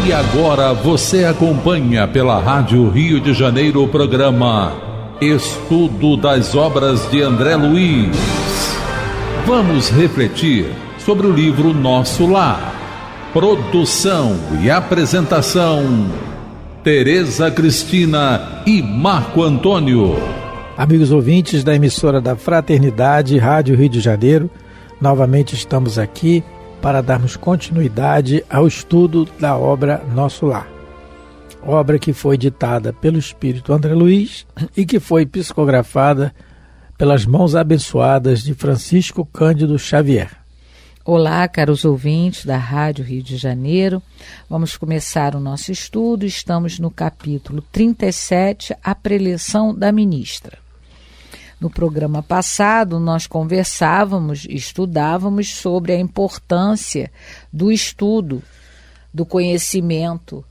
E agora você acompanha pela Rádio Rio de Janeiro o programa Estudo das Obras de André Luiz. Vamos refletir sobre o livro Nosso Lar. Produção e apresentação, Tereza Cristina e Marco Antônio. Amigos ouvintes da emissora da Fraternidade, Rádio Rio de Janeiro, novamente estamos aqui para darmos continuidade ao estudo da obra Nosso Lar. Obra que foi ditada pelo Espírito André Luiz e que foi psicografada pelas mãos abençoadas de Francisco Cândido Xavier. Olá, caros ouvintes da Rádio Rio de Janeiro. Vamos começar o nosso estudo. Estamos no capítulo 37, a preleção da ministra. No programa passado, nós conversávamos, estudávamos sobre a importância do estudo, do conhecimento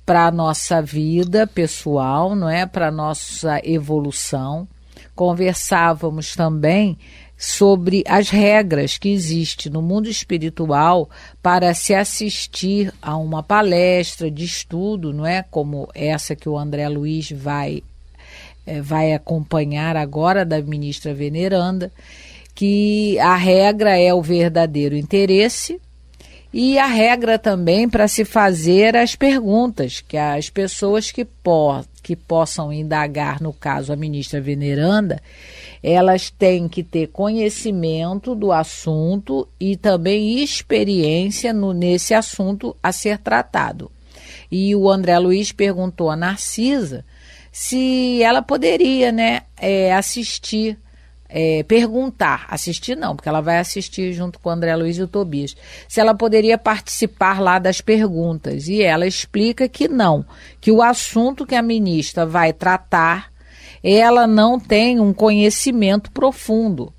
para a nossa vida pessoal, não é? Para a nossa evolução. Conversávamos também sobre as regras que existem no mundo espiritual para se assistir a uma palestra de estudo, não é? Como essa que o André Luiz vai acompanhar agora da ministra veneranda, que a regra é o verdadeiro interesse e a regra também para se fazer as perguntas, que as pessoas que possam indagar, no caso a ministra veneranda, elas têm que ter conhecimento do assunto e também experiência nesse assunto a ser tratado. E o André Luiz perguntou a Narcisa se ela poderia, assistir, perguntar, assistir não, porque ela vai assistir junto com o André Luiz e o Tobias, se ela poderia participar lá das perguntas, e ela explica que não, que o assunto que a ministra vai tratar, ela não tem um conhecimento profundo,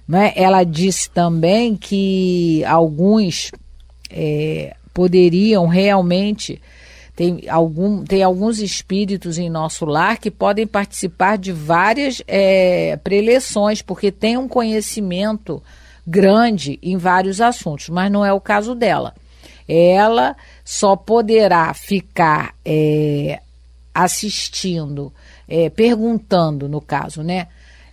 né? Ela disse também que alguns poderiam realmente... Tem alguns espíritos em nosso lar que podem participar de várias preleções, porque tem um conhecimento grande em vários assuntos, mas não é o caso dela. Ela só poderá ficar assistindo, perguntando, no caso, né?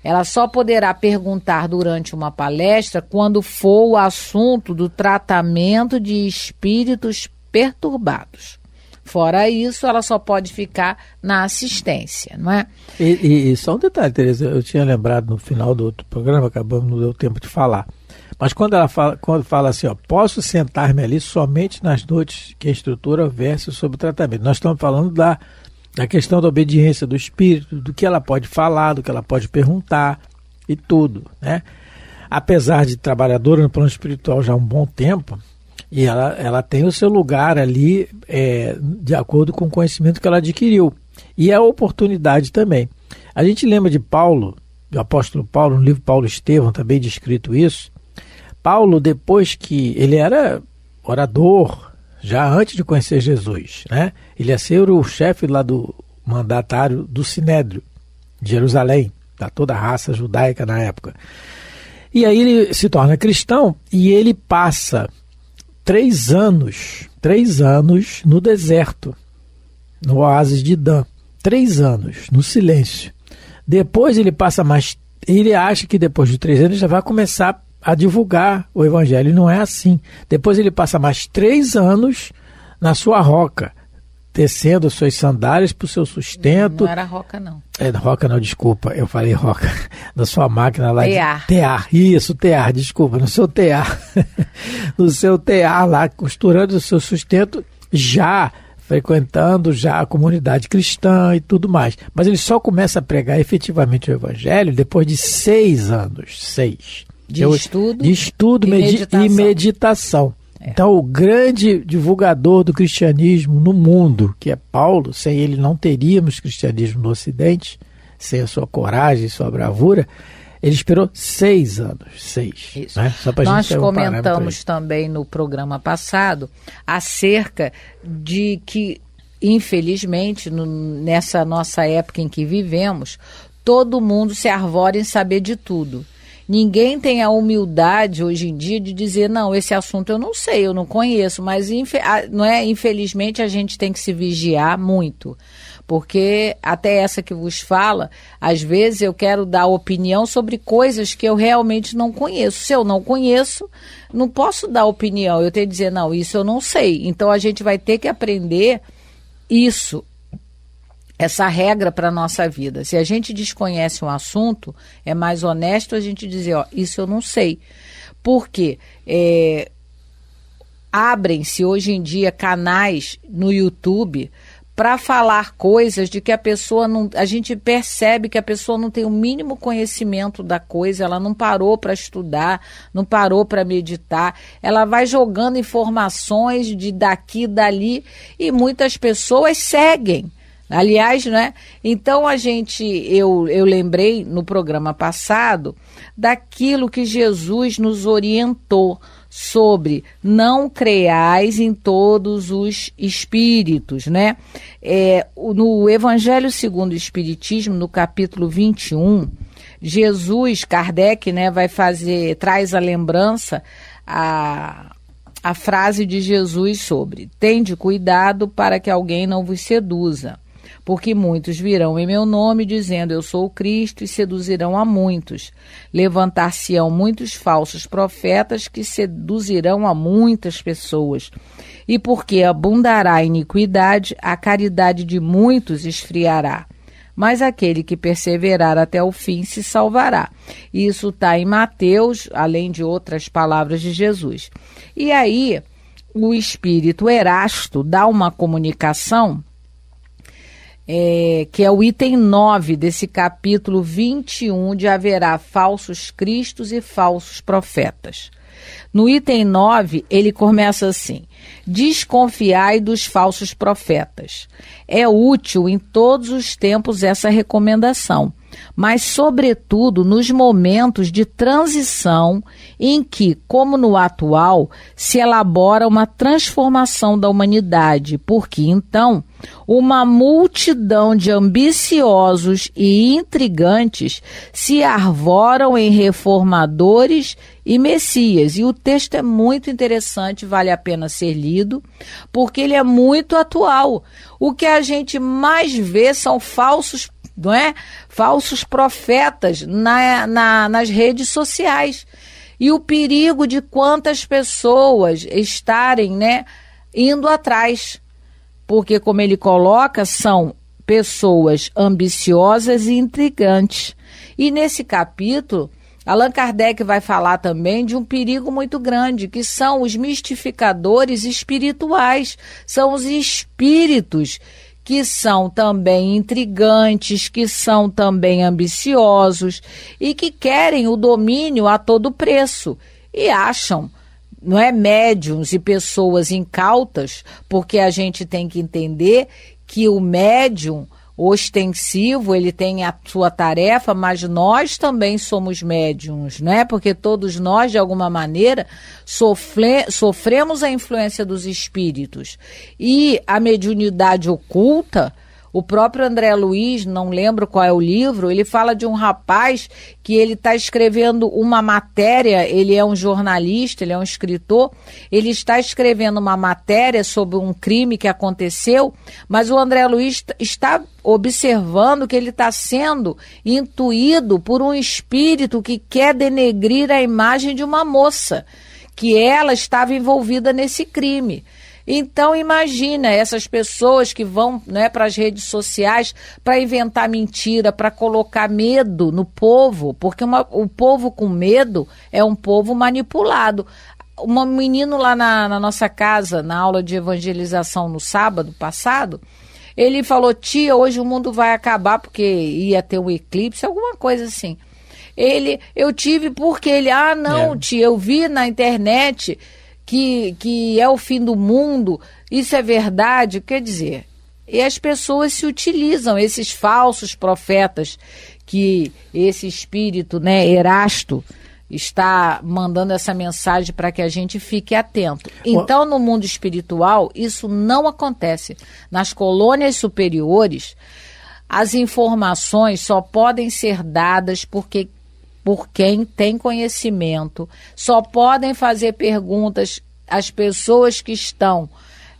Ela só poderá perguntar durante uma palestra quando for o assunto do tratamento de espíritos perturbados. Fora isso, ela só pode ficar na assistência, não é? E só um detalhe, Tereza, eu tinha lembrado no final do outro programa, acabamos, não deu tempo de falar. Mas quando fala assim, posso sentar-me ali somente nas noites que a instrutora verse sobre o tratamento. Nós estamos falando da questão da obediência do espírito, do que ela pode falar, do que ela pode perguntar e tudo, né? Apesar de trabalhadora no plano espiritual já há um bom tempo, e ela tem o seu lugar ali de acordo com o conhecimento que ela adquiriu. E a oportunidade também. A gente lembra de Paulo, do apóstolo Paulo, no livro Paulo Estevão, também descrito isso. Paulo, depois que ele era orador, já antes de conhecer Jesus, né? Ele ia ser o chefe lá do mandatário do Sinédrio, de Jerusalém, da toda a raça judaica na época. E aí ele se torna cristão e ele passa 3 anos no deserto, no oásis de Dan. 3 anos, no silêncio. Depois ele passa mais... Ele acha que depois de 3 anos já vai começar a divulgar o evangelho. E não é assim. Depois ele passa mais 3 anos na sua roca, tecendo as suas sandálias para o seu sustento. Não era roca, não. Roca não, desculpa, eu falei roca. Na sua máquina lá tear. Tear, isso, tear, desculpa, no seu tear. No seu tear lá, costurando o seu sustento, já frequentando já a comunidade cristã e tudo mais. Mas ele só começa a pregar efetivamente o evangelho depois de 6 anos. 6. De estudo e meditação. Então, o grande divulgador do cristianismo no mundo, que é Paulo, sem ele não teríamos cristianismo no Ocidente, sem a sua coragem e sua bravura, ele esperou 6 anos. 6. Isso. Né? Só pra Nós gente comentamos também no programa passado acerca de que, infelizmente, nessa nossa época em que vivemos, todo mundo se arvora em saber de tudo. Ninguém tem a humildade hoje em dia de dizer, não, esse assunto eu não sei, eu não conheço, mas não é, infelizmente a gente tem que se vigiar muito. Porque até essa que vos fala, às vezes eu quero dar opinião sobre coisas que eu realmente não conheço. Se eu não conheço, não posso dar opinião. Eu tenho que dizer, não, isso eu não sei. Então a gente vai ter que aprender isso, essa regra para a nossa vida. Se a gente desconhece um assunto, é mais honesto a gente dizer, ó, isso eu não sei. Por quê? Abrem-se hoje em dia canais no YouTube para falar coisas de que a pessoa não... A gente percebe que a pessoa não tem o mínimo conhecimento da coisa, ela não parou para estudar, não parou para meditar, ela vai jogando informações de daqui e dali e muitas pessoas seguem. Aliás, né? Então eu lembrei no programa passado daquilo que Jesus nos orientou sobre não creais em todos os espíritos, né? No Evangelho segundo o Espiritismo, no capítulo 21, Kardec, né, traz a lembrança a frase de Jesus sobre: tende cuidado para que alguém não vos seduza. Porque muitos virão em meu nome, dizendo, eu sou o Cristo, e seduzirão a muitos. Levantar-se-ão muitos falsos profetas, que seduzirão a muitas pessoas. E porque abundará a iniquidade, a caridade de muitos esfriará. Mas aquele que perseverar até o fim se salvará. Isso está em Mateus, além de outras palavras de Jesus. E aí, o espírito Erasto dá uma comunicação, que é o item 9 desse capítulo 21, de haverá falsos cristos e falsos profetas. No item 9, ele começa assim: desconfiai dos falsos profetas. É útil em todos os tempos essa recomendação, mas sobretudo nos momentos de transição em que, como no atual, se elabora uma transformação da humanidade, porque então uma multidão de ambiciosos e intrigantes se arvoram em reformadores e messias. E o texto é muito interessante, vale a pena ser lido, porque ele é muito atual. O que a gente mais vê são falsos, não é? Falsos profetas nas redes sociais. E o perigo de quantas pessoas estarem, né, indo atrás. Porque, como ele coloca, são pessoas ambiciosas e intrigantes. E nesse capítulo, Allan Kardec vai falar também de um perigo muito grande, que são os mistificadores espirituais. São os espíritos que são também intrigantes, que são também ambiciosos e que querem o domínio a todo preço e acham, não é, médiuns e pessoas incautas, porque a gente tem que entender que o médium ostensivo, ele tem a sua tarefa, mas nós também somos médiuns, né? Porque todos nós, de alguma maneira, sofremos a influência dos espíritos. E a mediunidade oculta, o próprio André Luiz, não lembro qual é o livro, ele fala de um rapaz que ele está escrevendo uma matéria, ele é um jornalista, ele é um escritor, ele está escrevendo uma matéria sobre um crime que aconteceu, mas o André Luiz está observando que ele está sendo intuído por um espírito que quer denegrir a imagem de uma moça, que ela estava envolvida nesse crime. Então imagina essas pessoas que vão, né, para as redes sociais para inventar mentira, para colocar medo no povo, porque o povo com medo é um povo manipulado. Um menino lá na nossa casa, na aula de evangelização no sábado passado, ele falou, tia, hoje o mundo vai acabar porque ia ter um eclipse, alguma coisa assim. Eu tive porque ele, tia, eu vi na internet que é o fim do mundo, isso é verdade, quer dizer, e as pessoas se utilizam, esses falsos profetas, que esse espírito, né, Erasto, está mandando essa mensagem para que a gente fique atento. Então, no mundo espiritual, isso não acontece. Nas colônias superiores, as informações só podem ser dadas porque por quem tem conhecimento. Só podem fazer perguntas as pessoas que estão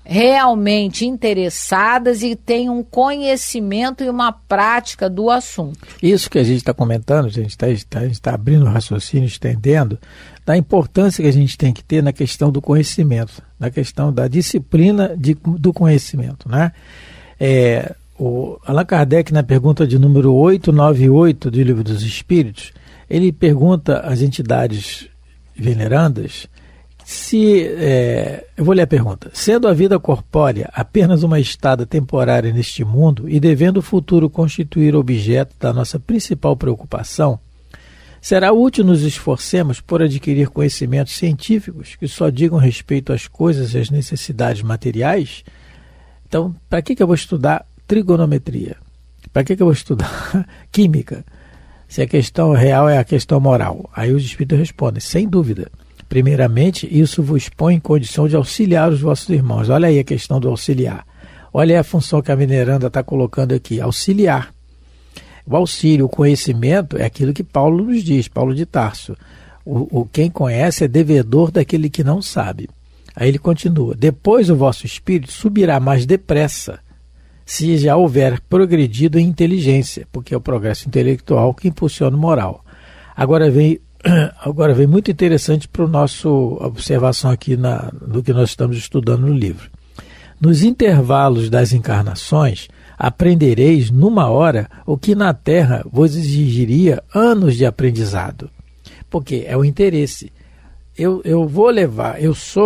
realmente interessadas e têm um conhecimento e uma prática do assunto. Isso que a gente está comentando, a gente está abrindo o raciocínio, estendendo, da importância que a gente tem que ter na questão do conhecimento, na questão da disciplina do conhecimento, né? O Allan Kardec, na pergunta de número 898 do Livro dos Espíritos, ele pergunta às entidades venerandas eu vou ler a pergunta. Sendo a vida corpórea apenas uma estada temporária neste mundo e devendo o futuro constituir objeto da nossa principal preocupação, será útil nos esforcemos por adquirir conhecimentos científicos que só digam respeito às coisas e às necessidades materiais? Então, para que eu vou estudar trigonometria? Para que eu vou estudar química? Se a questão real é a questão moral. Aí os espíritos respondem, sem dúvida. Primeiramente, isso vos põe em condição de auxiliar os vossos irmãos. Olha aí a questão do auxiliar. Olha aí a função que a veneranda está colocando aqui, auxiliar. O auxílio, o conhecimento é aquilo que Paulo nos diz, Paulo de Tarso. Quem conhece é devedor daquele que não sabe. Aí ele continua, depois o vosso espírito subirá mais depressa, se já houver progredido em inteligência, porque é o progresso intelectual que impulsiona o moral. Agora vem muito interessante para a nossa observação aqui do que nós estamos estudando no livro. Nos intervalos das encarnações, aprendereis numa hora o que na Terra vos exigiria anos de aprendizado. Porque é o interesse.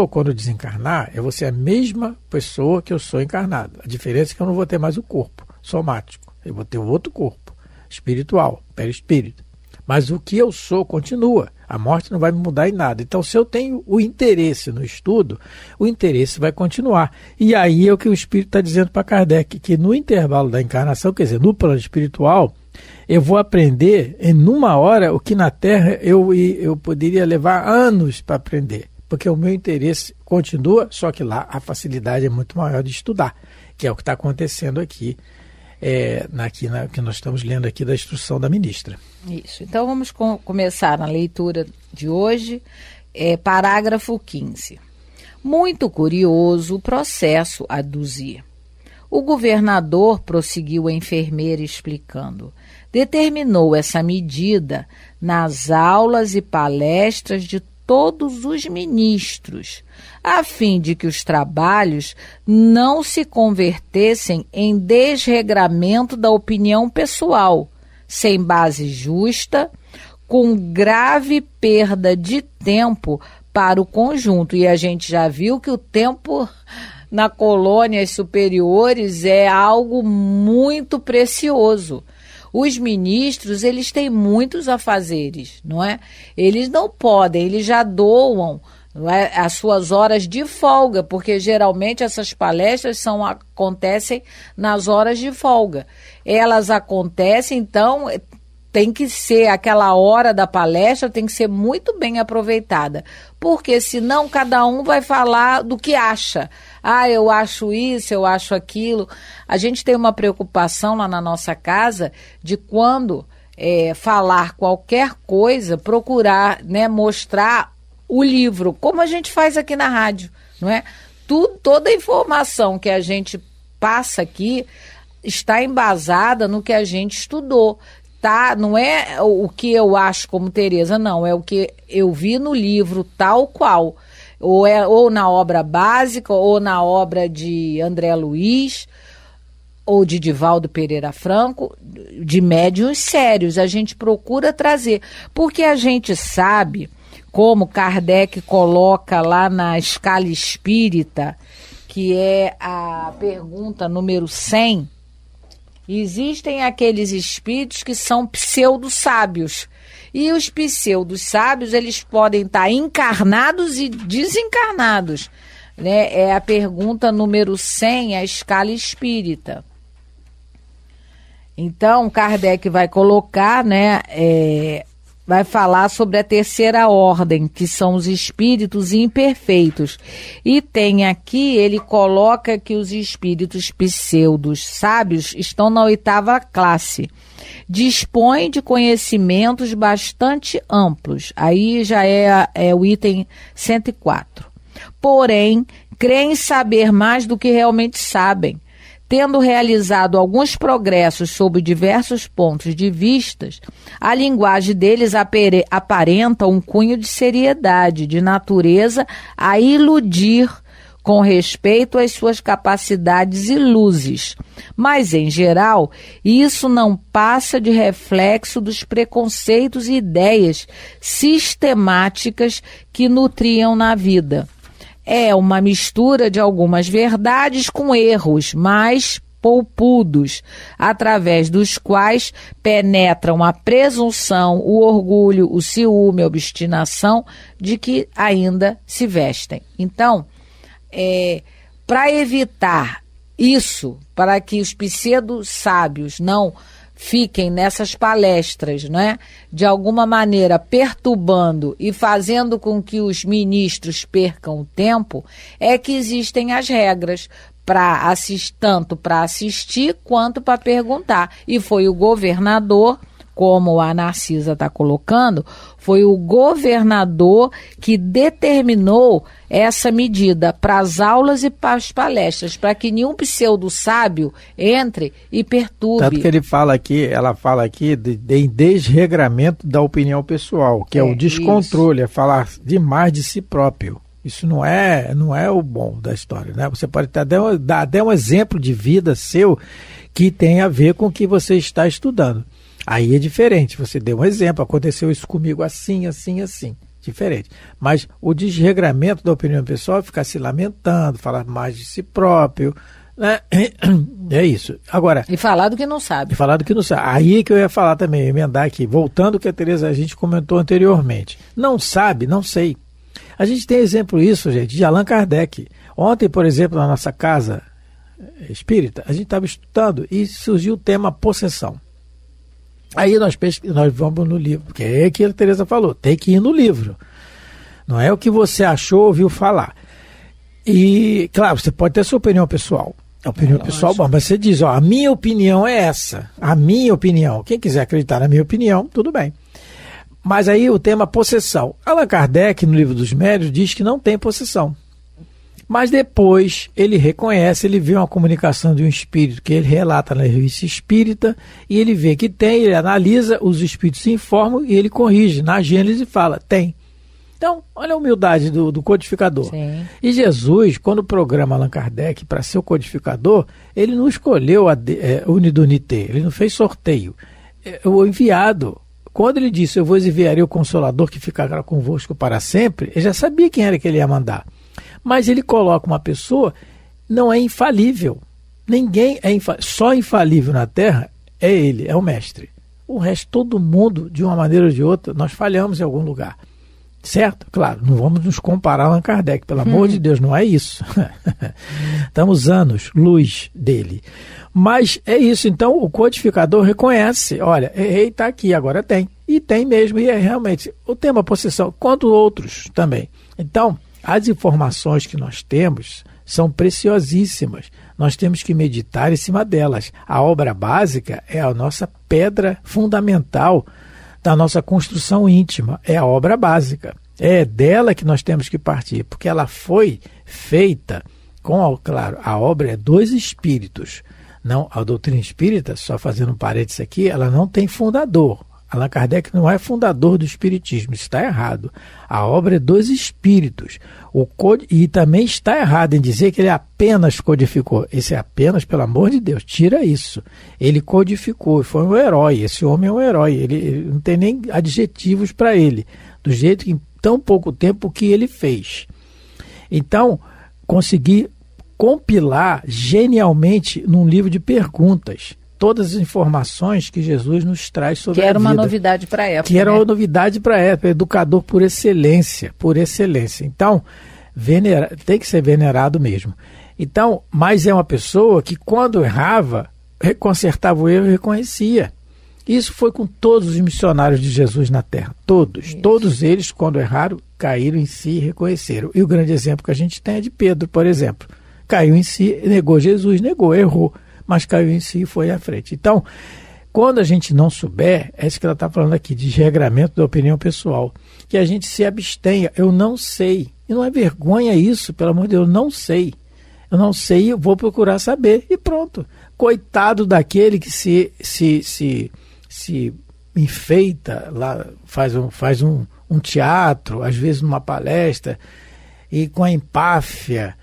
Quando desencarnar, eu vou ser a mesma pessoa que eu sou encarnado. A diferença é que eu não vou ter mais o corpo somático. Eu vou ter um outro corpo, espiritual, perispírito. Mas o que eu sou continua. A morte não vai me mudar em nada. Então, se eu tenho o interesse no estudo, o interesse vai continuar. E aí é o que o Espírito está dizendo para Kardec, que no intervalo da encarnação, quer dizer, no plano espiritual, eu vou aprender em uma hora o que na Terra eu poderia levar anos para aprender. Porque o meu interesse continua, só que lá a facilidade é muito maior de estudar, que é o que está acontecendo aqui. Que nós estamos lendo aqui da instrução da ministra. Isso. Então vamos começar na leitura de hoje, parágrafo 15. Muito curioso o processo a aduzir. O governador, prosseguiu a enfermeira explicando, determinou essa medida nas aulas e palestras de todos os ministros, a fim de que os trabalhos não se convertessem em desregramento da opinião pessoal, sem base justa, com grave perda de tempo para o conjunto. E a gente já viu que o tempo na colônias superiores é algo muito precioso. Os ministros, eles têm muitos afazeres, não é? Eles não podem, eles já doam, não é, as suas horas de folga, porque geralmente essas palestras acontecem nas horas de folga. Elas acontecem, então tem que ser aquela hora da palestra, tem que ser muito bem aproveitada, porque senão cada um vai falar do que acha. Eu acho isso, eu acho aquilo. A gente tem uma preocupação lá na nossa casa de quando falar qualquer coisa, procurar, né, mostrar o livro, como a gente faz aqui na rádio, não é? Toda a informação que a gente passa aqui está embasada no que a gente estudou. Tá? Não é o que eu acho como Tereza, não, é o que eu vi no livro tal qual, ou na obra básica, ou na obra de André Luiz, ou de Divaldo Pereira Franco, de médiuns sérios, a gente procura trazer, porque a gente sabe, como Kardec coloca lá na escala espírita, que é a pergunta número 100, existem aqueles espíritos que são pseudo-sábios. E os pseudo-sábios, eles podem estar encarnados e desencarnados. Né? É a pergunta número 100, a escala espírita. Então, Kardec vai colocar, né, vai falar sobre a terceira ordem, que são os espíritos imperfeitos. E tem aqui, ele coloca que os espíritos pseudos sábios estão na 8ª classe. dispõe de conhecimentos bastante amplos. Aí já é o item 104. Porém, creem saber mais do que realmente sabem. Tendo realizado alguns progressos sob diversos pontos de vista, a linguagem deles aparenta um cunho de seriedade, de natureza a iludir com respeito às suas capacidades e luzes. Mas, em geral, isso não passa de reflexo dos preconceitos e ideias sistemáticas que nutriam na vida. É uma mistura de algumas verdades com erros mais polpudos, através dos quais penetram a presunção, o orgulho, o ciúme, a obstinação de que ainda se vestem. Então, para evitar isso, para que os pseudo-sábios não fiquem nessas palestras, né, de alguma maneira perturbando e fazendo com que os ministros percam o tempo, é que existem as regras tanto para assistir quanto para perguntar. E foi o governador, como a Narcisa está colocando, foi o governador que determinou essa medida para as aulas e para as palestras, para que nenhum pseudo-sábio entre e perturbe. Tanto que ela fala aqui de desregramento da opinião pessoal, que é o descontrole, é falar demais de si próprio. Isso não é o bom da história, né? Você pode dar até um exemplo de vida seu que tem a ver com o que você está estudando. Aí é diferente, você deu um exemplo, aconteceu isso comigo assim, diferente. Mas o desregramento da opinião pessoal é ficar se lamentando, falar mais de si próprio, né? É isso. Agora, e falar do que não sabe. Aí que eu ia falar também, emendar aqui, voltando ao que a gente comentou anteriormente. Não sabe, não sei. A gente tem exemplo isso, gente, de Allan Kardec. Ontem, por exemplo, na nossa casa espírita, a gente estava estudando e surgiu o tema possessão. Aí nós vamos no livro, porque é o que a Tereza falou, tem que ir no livro. Não é o que você achou, ouviu falar. E, claro, você pode ter sua opinião pessoal. A opinião pessoal, bom, mas você diz, a minha opinião é essa. A minha opinião. Quem quiser acreditar na minha opinião, tudo bem. Mas aí o tema possessão. Allan Kardec, no Livro dos Médiuns, diz que não tem possessão. Mas depois ele reconhece, ele vê uma comunicação de um espírito que ele relata na revista espírita e ele vê que tem, ele analisa, os espíritos se informam e ele corrige. Na Gênesis fala, tem. Então, olha a humildade do codificador. Sim. E Jesus, quando programa Allan Kardec para ser o codificador, ele não escolheu Unidunité, ele não fez sorteio. O enviado, quando ele disse, eu vos enviarei o Consolador que ficará convosco para sempre, ele já sabia quem era que ele ia mandar. Mas ele coloca uma pessoa, não é infalível. Ninguém é infalível. Só infalível na Terra é ele, é o mestre. O resto, todo mundo, de uma maneira ou de outra, nós falhamos em algum lugar. Certo? Claro, não vamos nos comparar a Allan Kardec, pelo amor de Deus, não é isso. Estamos anos, luz dele. Mas é isso, então o codificador reconhece, olha, errei, está aqui, agora tem. E tem mesmo, e é realmente o tema possessão, quanto outros também. Então, as informações que nós temos são preciosíssimas. Nós temos que meditar em cima delas. A obra básica é a nossa pedra fundamental da nossa construção íntima. É a obra básica. É dela que nós temos que partir, porque ela foi feita com, claro, a obra é dos espíritos. Não, a doutrina espírita, só fazendo um parênteses aqui, ela não tem fundador. Allan Kardec não é fundador do espiritismo, está errado. A obra é dos espíritos. E também está errado em dizer que ele apenas codificou. Esse é apenas, pelo amor de Deus, tira isso. Ele codificou, foi um herói. Esse homem é um herói. Ele não tem nem adjetivos para ele, do jeito que em tão pouco tempo que ele fez. Então, consegui compilar genialmente num livro de perguntas todas as informações que Jesus nos traz sobre a vida. Que era uma novidade para a época. Que era uma novidade para a época, educador por excelência, por excelência. Então, tem que ser venerado mesmo. Então, mas é uma pessoa que quando errava, consertava o erro e reconhecia. Isso foi com todos os missionários de Jesus na Terra, todos. Isso. Todos eles, quando erraram, caíram em si e reconheceram. E o grande exemplo que a gente tem é de Pedro, por exemplo. Caiu em si, negou Jesus, negou, errou, mas caiu em si e foi à frente. Então, Quando a gente não souber, é isso que ela está falando aqui, de desregramento da opinião pessoal, que a gente se abstenha. Eu não sei. E não é vergonha isso, pelo amor de Deus, eu não sei. Eu não sei, eu vou procurar saber e pronto. Coitado daquele que se enfeita, lá, faz um teatro, às vezes numa palestra, e com a empáfia,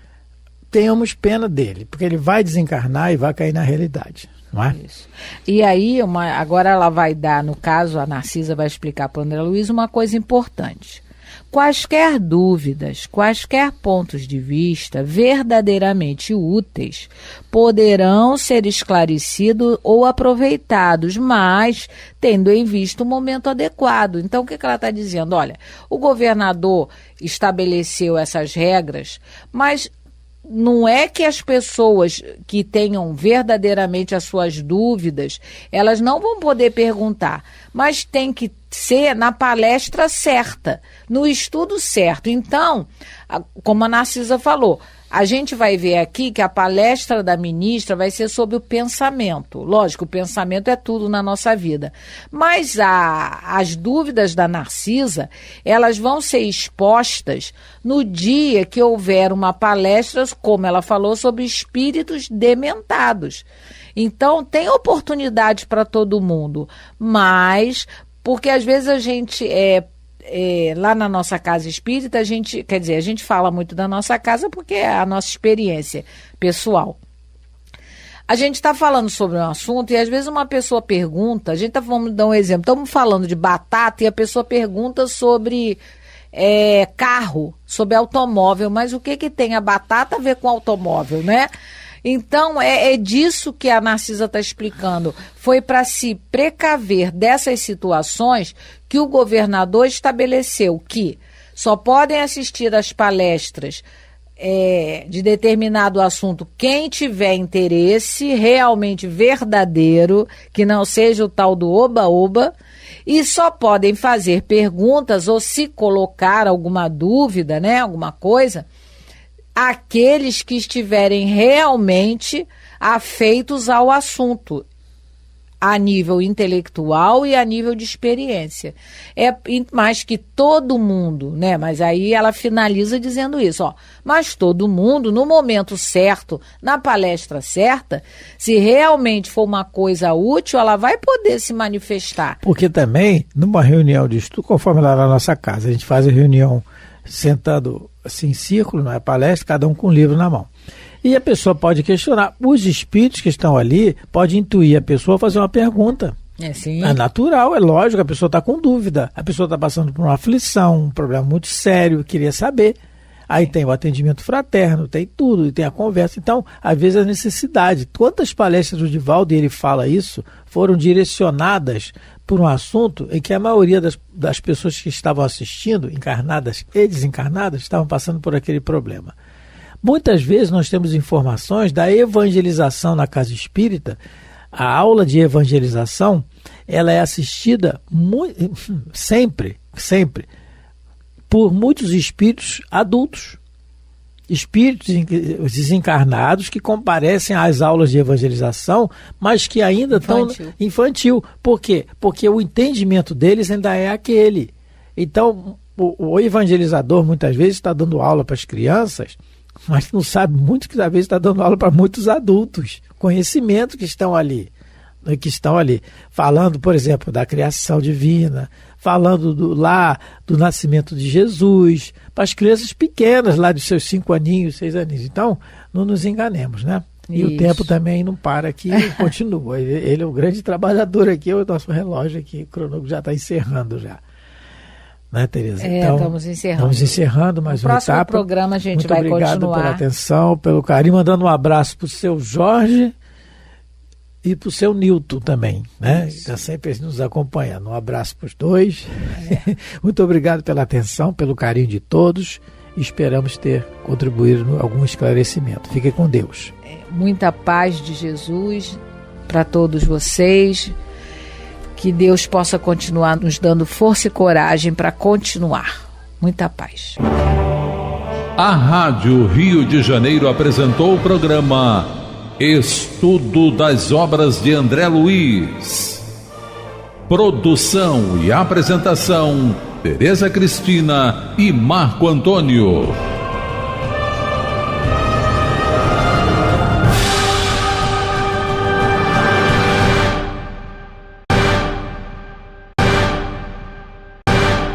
tenhamos pena dele, porque ele vai desencarnar e vai cair na realidade. Não é? Isso. E aí, agora ela vai dar, no caso, a Narcisa vai explicar para o André Luiz uma coisa importante. Quaisquer dúvidas, quaisquer pontos de vista verdadeiramente úteis poderão ser esclarecidos ou aproveitados, mas tendo em vista o momento adequado. Então, o que ela está dizendo? Olha, o governador estabeleceu essas regras, mas não é que as pessoas que tenham verdadeiramente as suas dúvidas, elas não vão poder perguntar, mas tem que ser na palestra certa, no estudo certo. Então, como a Narcisa falou, a gente vai ver aqui que a palestra da ministra vai ser sobre o pensamento. Lógico, o pensamento é tudo na nossa vida. Mas as dúvidas da Narcisa, elas vão ser expostas no dia que houver uma palestra, como ela falou, sobre espíritos dementados. Então, tem oportunidade para todo mundo, mas porque às vezes a gente lá na nossa casa espírita, a gente fala muito da nossa casa porque é a nossa experiência pessoal. A gente está falando sobre um assunto e às vezes uma pessoa pergunta, vamos dar um exemplo, estamos falando de batata e a pessoa pergunta sobre carro, sobre automóvel, mas o que tem a batata a ver com automóvel, né? Então, é disso que a Narcisa está explicando. Foi para se precaver dessas situações que o governador estabeleceu que só podem assistir às palestras de determinado assunto quem tiver interesse realmente verdadeiro, que não seja o tal do oba-oba, e só podem fazer perguntas ou se colocar alguma dúvida, né, alguma coisa, aqueles que estiverem realmente afeitos ao assunto, a nível intelectual e a nível de experiência. Mais que todo mundo, né? Mas aí ela finaliza dizendo isso, mas todo mundo, no momento certo, na palestra certa, se realmente for uma coisa útil, ela vai poder se manifestar. Porque também, numa reunião de estudo, conforme lá na nossa casa, a gente faz a reunião sentado assim em círculo, não é palestra, cada um com um livro na mão. E a pessoa pode questionar. Os espíritos que estão ali podem intuir a pessoa a fazer uma pergunta. Sim. É natural, é lógico, a pessoa está com dúvida. A pessoa está passando por uma aflição, um problema muito sério, queria saber. Aí tem o atendimento fraterno, tem tudo, e tem a conversa. Então, às vezes, a necessidade. Quantas palestras do Divaldo, e ele fala isso, foram direcionadas por um assunto em que a maioria das pessoas que estavam assistindo, encarnadas e desencarnadas, estavam passando por aquele problema. Muitas vezes nós temos informações da evangelização na casa espírita. A aula de evangelização, ela é assistida sempre, por muitos espíritos adultos. Espíritos desencarnados que comparecem às aulas de evangelização, mas que ainda estão infantil. Por quê? Porque o entendimento deles ainda é aquele. Então, o evangelizador muitas vezes está dando aula para as crianças, mas não sabe muito que às vezes está dando aula para muitos adultos. Conhecimento que estão ali, falando, por exemplo, da criação divina, falando do nascimento de Jesus, para as crianças pequenas, lá de seus 5 aninhos, 6 aninhos. Então, não nos enganemos, né? E isso. O tempo também não para aqui, continua. Ele é o grande trabalhador aqui, o nosso relógio aqui, o cronômetro já está encerrando já. Né, Tereza? Então, estamos encerrando mais uma etapa. No próximo programa a gente vai continuar. Muito obrigado pela atenção, pelo carinho, mandando um abraço para o seu Jorge e para o seu Nilton também, né? Está sempre nos acompanhando. Um abraço para os dois. Muito obrigado pela atenção, pelo carinho de todos. Esperamos ter contribuído em algum esclarecimento. Fiquem com Deus. Muita paz de Jesus para todos vocês. Que Deus possa continuar nos dando força e coragem para continuar. Muita paz. A Rádio Rio de Janeiro apresentou o programa Estudo das Obras de André Luiz. Produção e apresentação: Tereza Cristina e Marco Antônio.